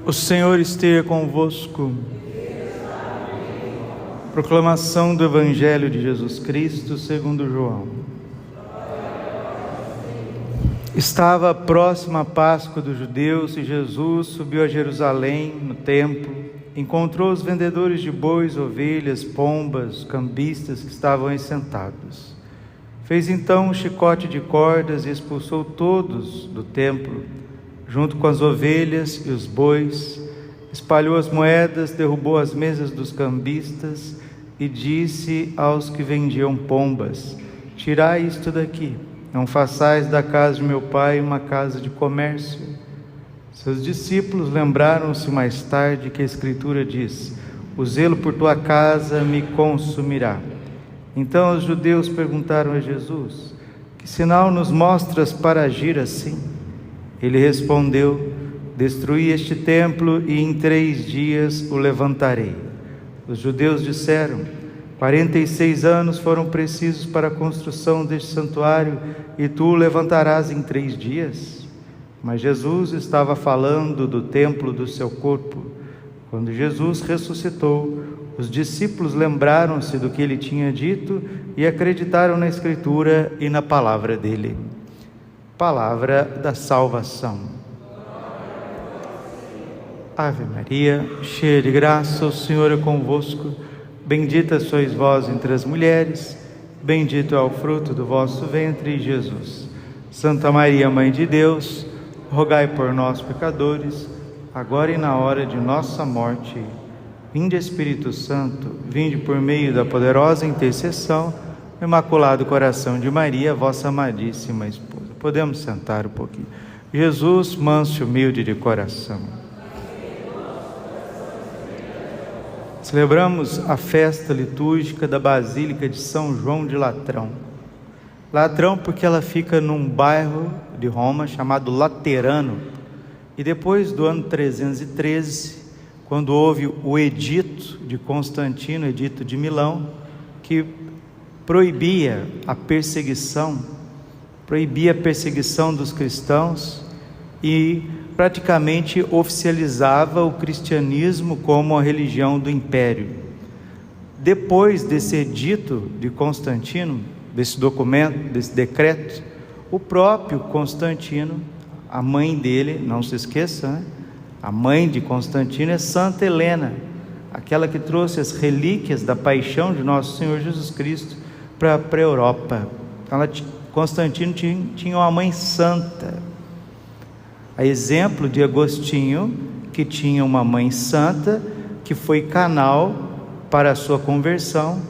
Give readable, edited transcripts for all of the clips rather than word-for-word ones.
O Senhor esteja convosco. Proclamação do Evangelho de Jesus Cristo segundo João. Estava próxima a Páscoa dos judeus e Jesus subiu a Jerusalém, no templo. Encontrou os vendedores de bois, ovelhas, pombas, cambistas que estavam aí sentados. Fez então um chicote de cordas e expulsou todos do templo, junto com as ovelhas e os bois. Espalhou as moedas, derrubou as mesas dos cambistas e disse aos que vendiam pombas: tirai isto daqui, não façais da casa de meu pai uma casa de comércio. Seus discípulos lembraram-se mais tarde que a Escritura diz: o zelo por tua casa me consumirá. Então os judeus perguntaram a Jesus: que sinal nos mostras para agir assim? Ele respondeu: destruí este templo e em 3 dias o levantarei. Os judeus disseram: 46 anos foram precisos para a construção deste santuário e tu o levantarás em 3 dias? Mas Jesus estava falando do templo do seu corpo. Quando Jesus ressuscitou, os discípulos lembraram-se do que ele tinha dito e acreditaram na Escritura e na palavra dele. Palavra da salvação. Ave Maria, cheia de graça, o Senhor é convosco. Bendita sois vós entre as mulheres, bendito é o fruto do vosso ventre, Jesus. Santa Maria, Mãe de Deus, rogai por nós, pecadores, agora e na hora de nossa morte. Vinde, Espírito Santo, vinde por meio da poderosa intercessão do Imaculado Coração de Maria, vossa amadíssima esposa. Podemos sentar um pouquinho. Jesus, manso e humilde de coração. Celebramos a festa litúrgica da Basílica de São João de Latrão. Latrão porque ela fica num bairro de Roma chamado Laterano. E depois do ano 313, quando houve o edito de Constantino, edito de Milão, que proibia a perseguição dos cristãos e praticamente oficializava o cristianismo como a religião do império. Depois desse edito de Constantino, desse documento, desse decreto, o próprio Constantino, a mãe dele, não se esqueça, né? A mãe de Constantino é Santa Helena, aquela que trouxe as relíquias da paixão de nosso Senhor Jesus Cristo para a Europa. Constantino tinha uma mãe santa, a exemplo de Agostinho, que tinha uma mãe santa, que foi canal para a sua conversão.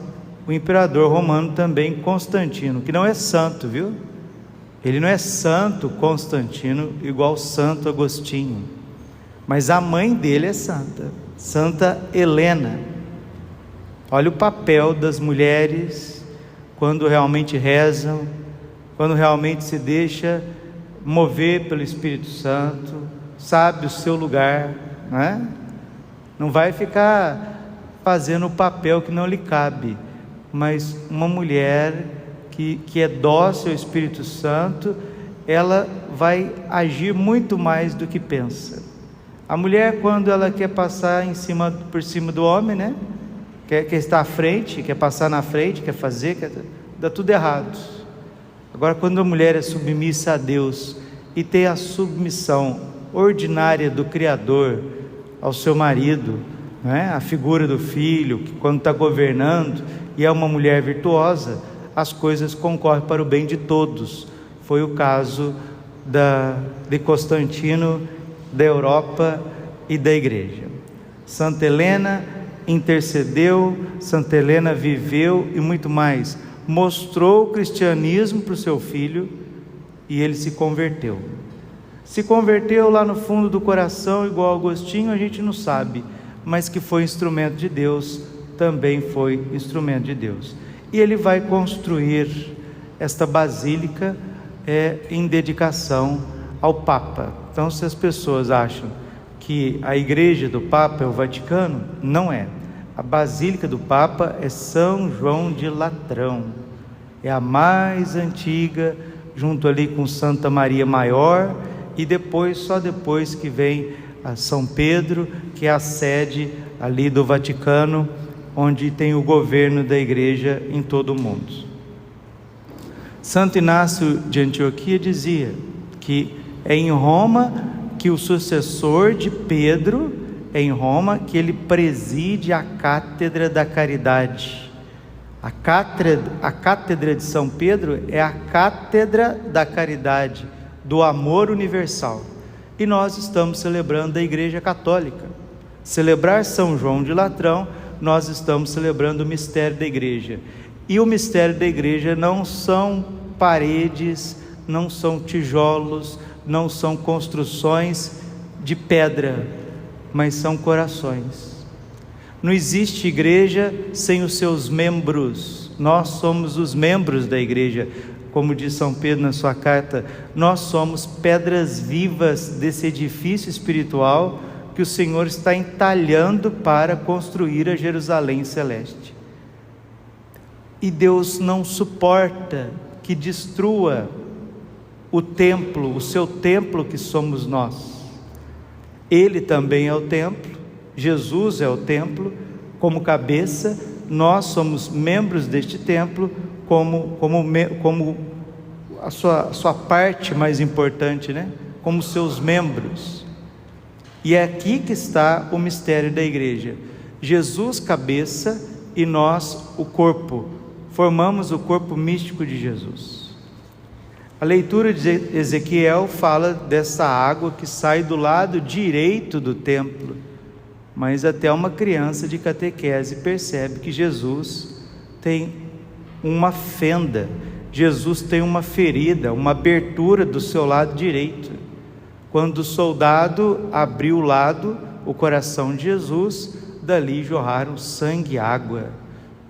O imperador romano também, Constantino, que não é santo, viu? Ele não é santo, Constantino, igual Santo Agostinho, mas a mãe dele é santa, Santa Helena. Olha o papel das mulheres quando realmente rezam, quando realmente se deixa mover pelo Espírito Santo, sabe o seu lugar, né? Não vai ficar fazendo o papel que não lhe cabe, mas uma mulher que é dócil ao Espírito Santo, ela vai agir muito mais do que pensa. A mulher, quando ela quer passar por cima do homem, né? Quer estar à frente, quer passar na frente, quer fazer, dá tudo errado. Agora, quando a mulher é submissa a Deus e tem a submissão ordinária do Criador ao seu marido, né? A figura do filho, que quando está governando e é uma mulher virtuosa, as coisas concorrem para o bem de todos. Foi o caso de Constantino, da Europa e da Igreja. Santa Helena intercedeu, Santa Helena viveu e muito mais, mostrou o cristianismo para o seu filho e ele se converteu. Se converteu lá no fundo do coração, igual Agostinho, a gente não sabe, mas que foi instrumento de Deus, também foi instrumento de Deus. E ele vai construir esta basílica em dedicação ao Papa. Então, se as pessoas acham que a igreja do Papa é o Vaticano, não é. A Basílica do Papa é São João de Latrão, é a mais antiga, junto ali com Santa Maria Maior, e depois, só depois que vem a São Pedro, que é a sede ali do Vaticano, onde tem o governo da igreja em todo o mundo. Santo Inácio de Antioquia dizia que é em Roma que o sucessor de Pedro, é em Roma que ele preside a cátedra da caridade. A cátedra de São Pedro é a cátedra da caridade, do amor universal. E nós estamos celebrando a Igreja Católica. Celebrar São João de Latrão, nós estamos celebrando o mistério da Igreja. E o mistério da Igreja não são paredes, não são tijolos, não são construções de pedra, mas são corações. Não existe igreja sem os seus membros. Nós somos os membros da igreja. Como diz São Pedro na sua carta, nós somos pedras vivas desse edifício espiritual que o Senhor está entalhando para construir a Jerusalém celeste. E Deus não suporta que destrua o templo, o seu templo que somos nós. Ele também é o templo, Jesus é o templo, como cabeça, nós somos membros deste templo, como a sua parte mais importante, né? Como seus membros. E é aqui que está o mistério da igreja. Jesus cabeça e nós o corpo, formamos o corpo místico de Jesus. A leitura de Ezequiel fala dessa água que sai do lado direito do templo, mas até uma criança de catequese percebe que Jesus tem uma fenda, Jesus tem uma ferida, uma abertura do seu lado direito. Quando o soldado abriu o lado, o coração de Jesus, dali jorraram sangue e água.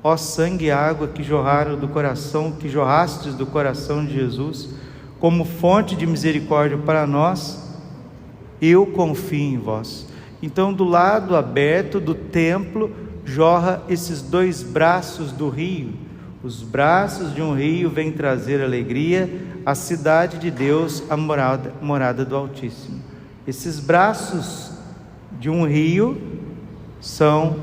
Ó sangue e água que jorraram do coração, que jorrastes do coração de Jesus, como fonte de misericórdia para nós, eu confio em vós. Então, do lado aberto do templo, jorra esses dois braços do rio. Os braços de um rio vêm trazer alegria à cidade de Deus, a morada do Altíssimo. Esses braços de um rio são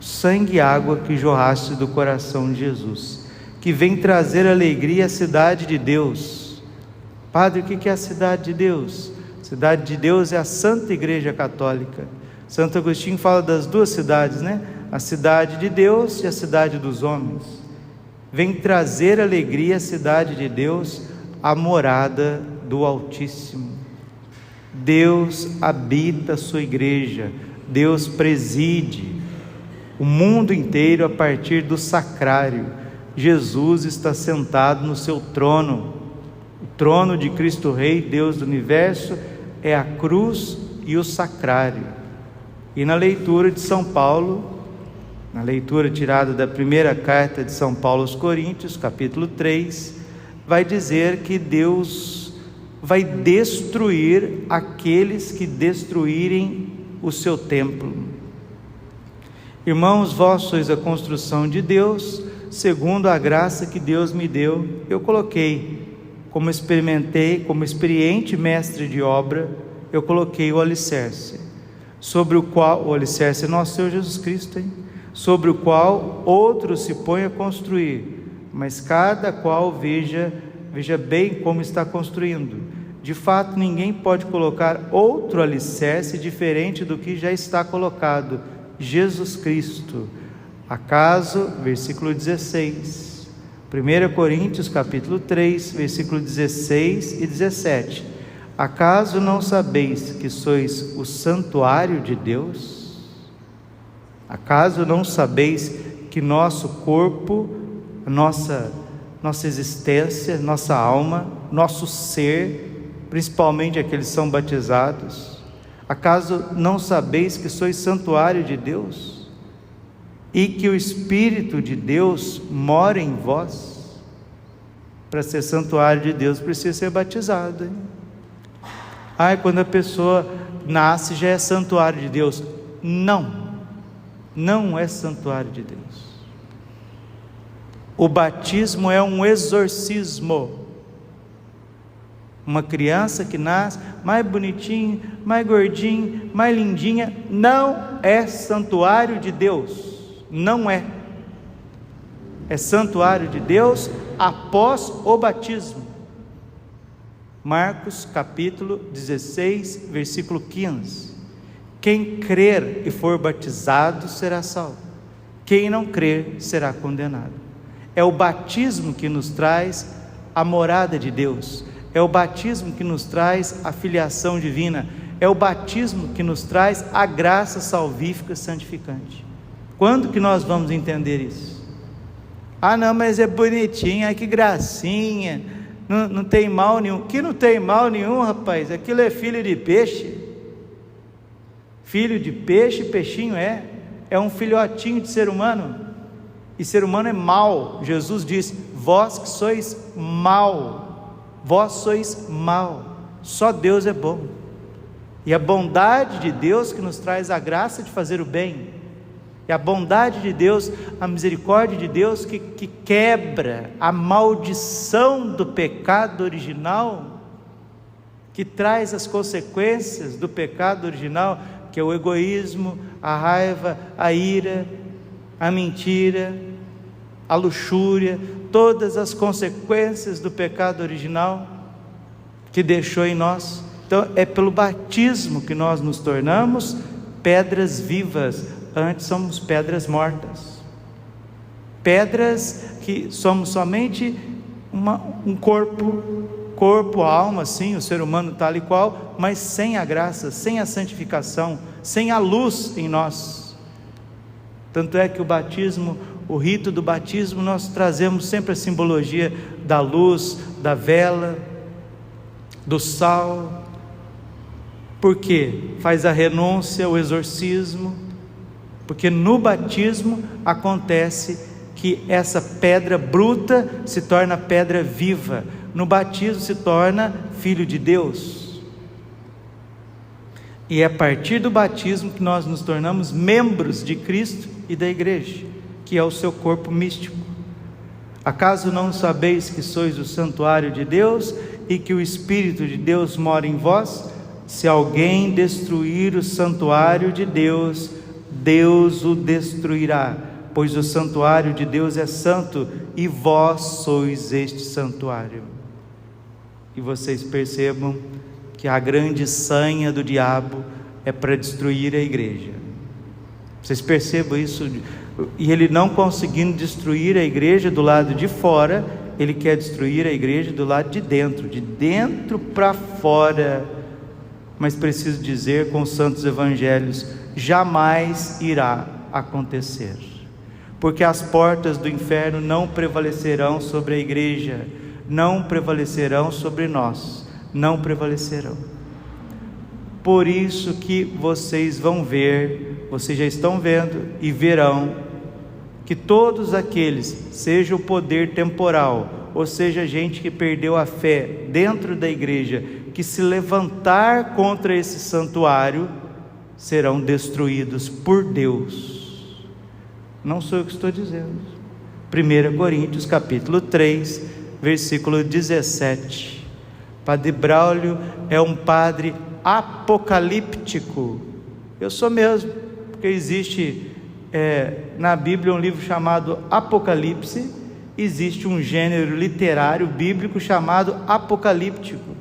sangue e água que jorraste do coração de Jesus, que vem trazer alegria à cidade de Deus. Padre, o que é a cidade de Deus? A cidade de Deus é a Santa Igreja Católica. Santo Agostinho fala das duas cidades, né? A cidade de Deus e a cidade dos homens. Vem trazer alegria à cidade de Deus, a morada do Altíssimo. Deus habita a sua igreja, Deus preside o mundo inteiro a partir do sacrário. Jesus está sentado no seu trono. O trono de Cristo Rei, Deus do universo, é a cruz e o sacrário. E na leitura de São Paulo, na leitura tirada da primeira carta de São Paulo aos Coríntios, capítulo 3, vai dizer que Deus vai destruir aqueles que destruírem o seu templo. Irmãos, vós sois a construção de Deus, segundo a graça que Deus me deu. Eu coloquei, como experiente mestre de obra, eu coloquei o alicerce, sobre o qual, o alicerce é nosso Senhor Jesus Cristo, hein? Sobre o qual outros se põem a construir, mas cada qual veja bem como está construindo. De fato, ninguém pode colocar outro alicerce diferente do que já está colocado, Jesus Cristo. Acaso, versículo 16, 1 Coríntios capítulo 3, versículo 16 e 17. Acaso não sabeis que sois o santuário de Deus? Acaso não sabeis que nosso corpo, nossa existência, nossa alma, nosso ser, principalmente aqueles que são batizados, acaso não sabeis que sois santuário de Deus? E que o Espírito de Deus mora em vós? Para ser santuário de Deus precisa ser batizado, hein? Quando a pessoa nasce já é santuário de Deus. Não é santuário de Deus. O batismo é um exorcismo. Uma criança que nasce mais bonitinha, mais gordinha, mais lindinha, não é santuário de Deus. Não é. É santuário de Deus após o batismo. Marcos capítulo 16, versículo 15. Quem crer e for batizado será salvo. Quem não crer será condenado. É o batismo que nos traz a morada de Deus. É o batismo que nos traz a filiação divina. É o batismo que nos traz a graça salvífica santificante. Quando que nós vamos entender isso? Ah, não, mas é bonitinho, ai que gracinha, não tem mal nenhum. Que não tem mal nenhum, rapaz, aquilo é filho de peixe. Filho de peixe, peixinho é um filhotinho de ser humano. E ser humano é mau. Jesus diz: vós que sois mau, vós sois mau, só Deus é bom. E a bondade de Deus que nos traz a graça de fazer o bem. E a bondade de Deus, a misericórdia de Deus que quebra a maldição do pecado original, que traz as consequências do pecado original, que é o egoísmo, a raiva, a ira, a mentira, a luxúria, todas as consequências do pecado original que deixou em nós. Então é pelo batismo que nós nos tornamos pedras vivas. Antes somos pedras mortas, pedras que somos somente um corpo, alma, sim, o ser humano tal e qual, mas sem a graça, sem a santificação, sem a luz em nós. Tanto é que o batismo, o rito do batismo, nós trazemos sempre a simbologia da luz, da vela, do sal. Por quê? Faz a renúncia, o exorcismo. Porque no batismo acontece que essa pedra bruta se torna pedra viva. No batismo se torna filho de Deus. E é a partir do batismo que nós nos tornamos membros de Cristo e da igreja, que é o seu corpo místico. Acaso não sabeis que sois o santuário de Deus e que o Espírito de Deus mora em vós? Se alguém destruir o santuário de Deus, Deus o destruirá, pois o santuário de Deus é santo e vós sois este santuário. E vocês percebam que a grande sanha do diabo é para destruir a igreja. Vocês percebam isso? E ele não conseguindo destruir a igreja do lado de fora, ele quer destruir a igreja do lado de dentro para fora. Mas preciso dizer com os santos evangelhos, jamais irá acontecer, porque as portas do inferno não prevalecerão sobre a igreja, não prevalecerão sobre nós, não prevalecerão. Por isso que vocês vão ver, vocês já estão vendo e verão, que todos aqueles, seja o poder temporal, ou seja gente que perdeu a fé dentro da igreja, que se levantar contra esse santuário, serão destruídos por Deus. Não sou eu que estou dizendo. 1 Coríntios capítulo 3, versículo 17. Padre Braulio é um padre apocalíptico. Eu sou mesmo, porque existe na Bíblia um livro chamado Apocalipse, existe um gênero literário bíblico chamado apocalíptico.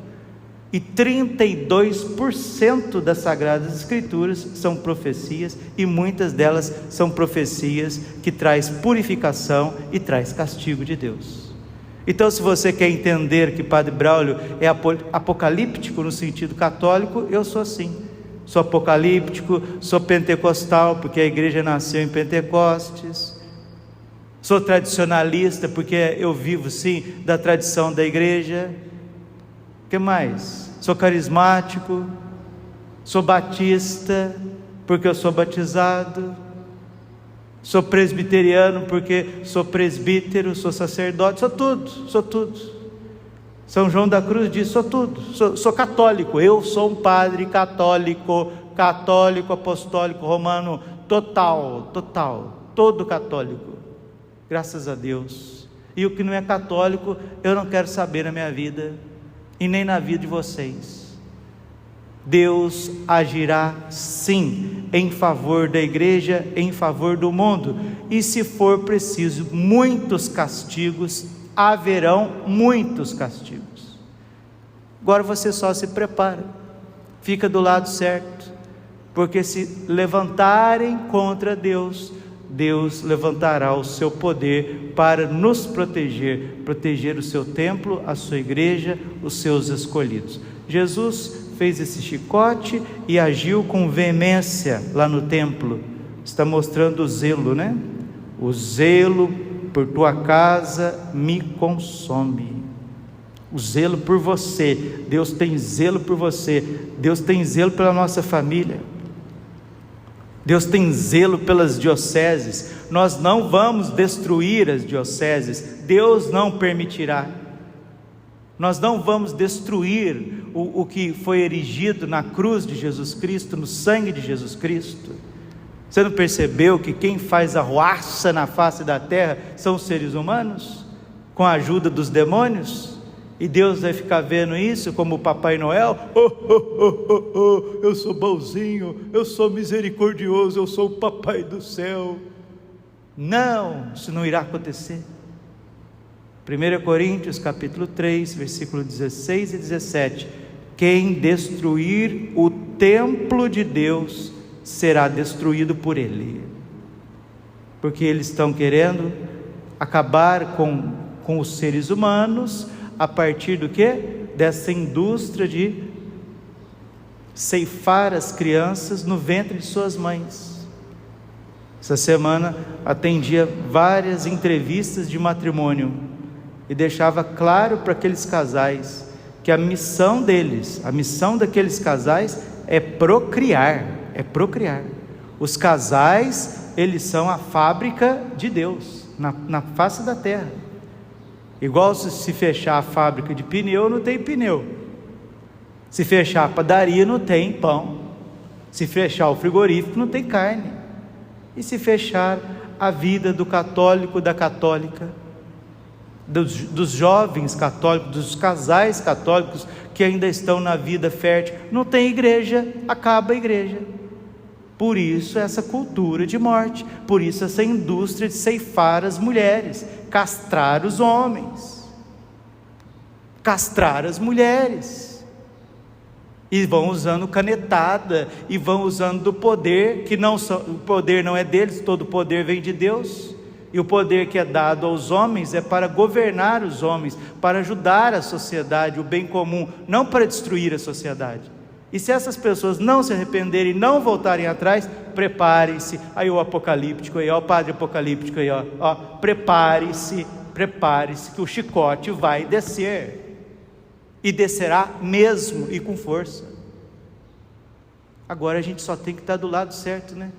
E 32% das Sagradas Escrituras são profecias, e muitas delas são profecias que traz purificação e traz castigo de Deus. Então, se você quer entender que Padre Braulio é apocalíptico no sentido católico, eu sou assim. Sou apocalíptico, sou pentecostal, porque a igreja nasceu em Pentecostes. Sou tradicionalista, porque eu vivo sim da tradição da igreja. O que mais? Sou carismático, sou batista, porque eu sou batizado, sou presbiteriano, porque sou presbítero, sou sacerdote, sou tudo. São João da Cruz diz: sou tudo, sou católico, eu sou um padre católico apostólico romano, total, todo católico, graças a Deus. E o que não é católico, eu não quero saber na minha vida. e nem na vida de vocês. Deus agirá sim em favor da igreja, em favor do mundo, e se for preciso muitos castigos, haverão muitos castigos. Agora você só se prepara, fica do lado certo, porque se levantarem contra Deus, Deus levantará o seu poder para nos proteger o seu templo, a sua igreja, os seus escolhidos. Jesus fez esse chicote e agiu com veemência lá no templo. Está mostrando o zelo, né? O zelo por tua casa me consome. O zelo por você. Deus tem zelo por você. Deus tem zelo pela nossa família. Deus tem zelo pelas dioceses. Nós não vamos destruir as dioceses. Deus não permitirá. Nós não vamos destruir o que foi erigido na cruz de Jesus Cristo, no sangue de Jesus Cristo. Você não percebeu que quem faz arruaça na face da terra são os seres humanos, com a ajuda dos demônios? E Deus vai ficar vendo isso como o Papai Noel? Eu sou bonzinho, eu sou misericordioso, eu sou o Papai do céu. Não, isso não irá acontecer. 1 Coríntios capítulo 3, versículo 16 e 17: quem destruir o templo de Deus será destruído por ele. Porque eles estão querendo acabar com os seres humanos, a partir do quê? Dessa indústria de ceifar as crianças no ventre de suas mães. Essa semana atendia várias entrevistas de matrimônio e deixava claro para aqueles casais que a missão deles, a missão daqueles casais é procriar, Os casais, eles são a fábrica de Deus, na face da terra. Igual se fechar a fábrica de pneu, não tem pneu. Se fechar a padaria, não tem pão. Se fechar o frigorífico, não tem carne. E se fechar a vida do católico, da católica, dos jovens católicos, dos casais católicos que ainda estão na vida fértil, não tem igreja, acaba a igreja. Por isso essa cultura de morte, por isso essa indústria de ceifar as mulheres, castrar os homens, castrar as mulheres, e vão usando canetada, e vão usando do poder, o poder não é deles, todo o poder vem de Deus, e o poder que é dado aos homens é para governar os homens, para ajudar a sociedade, o bem comum, não para destruir a sociedade. E se essas pessoas não se arrependerem, não voltarem atrás, preparem-se. Aí o apocalíptico aí, ó, o padre apocalíptico aí, ó, prepare-se, que o chicote vai descer, e descerá mesmo, e com força. Agora a gente só tem que estar do lado certo, né?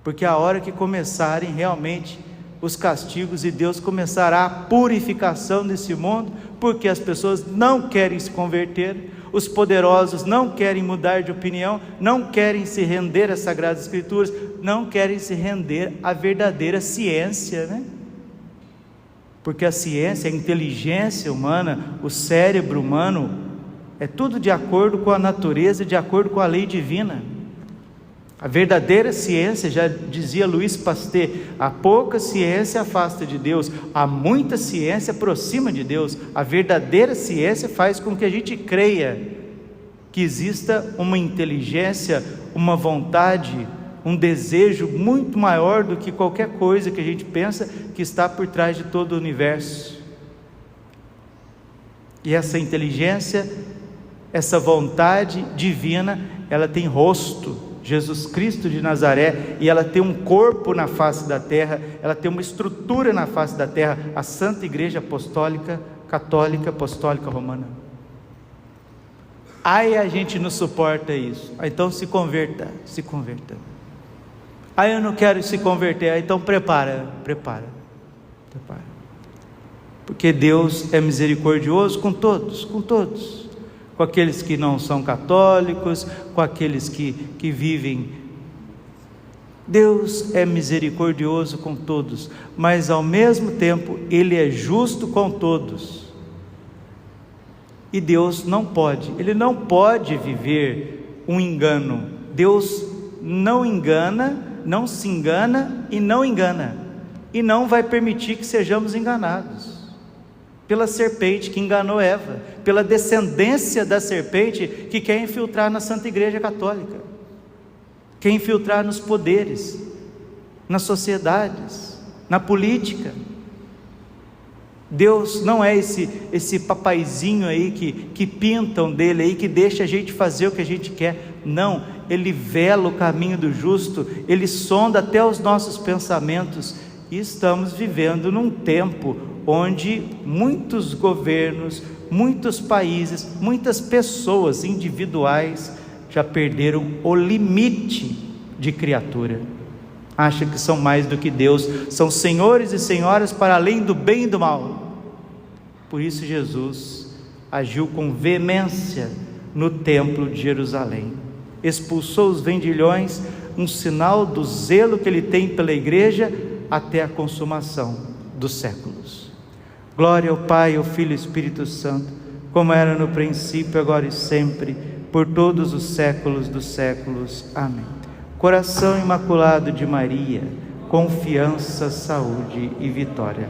Porque a hora que começarem realmente os castigos, e Deus começará a purificação desse mundo, porque as pessoas não querem se converter, os poderosos não querem mudar de opinião, não querem se render às Sagradas Escrituras, não querem se render à verdadeira ciência, né? Porque a ciência, a inteligência humana, o cérebro humano, é tudo de acordo com a natureza, de acordo com a lei divina. A verdadeira ciência, já dizia Louis Pasteur, a pouca ciência afasta de Deus, a muita ciência aproxima de Deus. A verdadeira ciência faz com que a gente creia que exista uma inteligência, uma vontade, um desejo muito maior do que qualquer coisa que a gente pensa que está por trás de todo o universo. E essa inteligência, essa vontade divina, ela tem rosto, Jesus Cristo de Nazaré, e ela tem um corpo na face da terra, ela tem uma estrutura na face da terra, a Santa Igreja Apostólica, Católica, Apostólica Romana. Aí a gente não suporta isso, então se converta. Aí eu não quero se converter, então prepara, porque Deus é misericordioso com todos, com aqueles que não são católicos, com aqueles que vivem. Deus é misericordioso com todos, mas ao mesmo tempo Ele é justo com todos. E Deus não pode, Ele não pode viver um engano. Deus não engana, não se engana e não engana, e não vai permitir que sejamos enganados pela serpente que enganou Eva, pela descendência da serpente que quer infiltrar na Santa Igreja Católica, quer infiltrar nos poderes, nas sociedades, na política. Deus não é esse papaizinho aí que pintam dele aí, que deixa a gente fazer o que a gente quer. Não, Ele vela o caminho do justo, Ele sonda até os nossos pensamentos. E estamos vivendo num tempo onde muitos governos, muitos países, muitas pessoas individuais já perderam o limite de criatura. Acham que são mais do que Deus, são senhores e senhoras para além do bem e do mal. Por isso Jesus agiu com veemência no templo de Jerusalém, expulsou os vendilhões, um sinal do zelo que Ele tem pela igreja até a consumação dos séculos. Glória ao Pai, ao Filho e ao Espírito Santo, como era no princípio, agora e sempre, por todos os séculos dos séculos. Amém. Coração imaculado de Maria, confiança, saúde e vitória.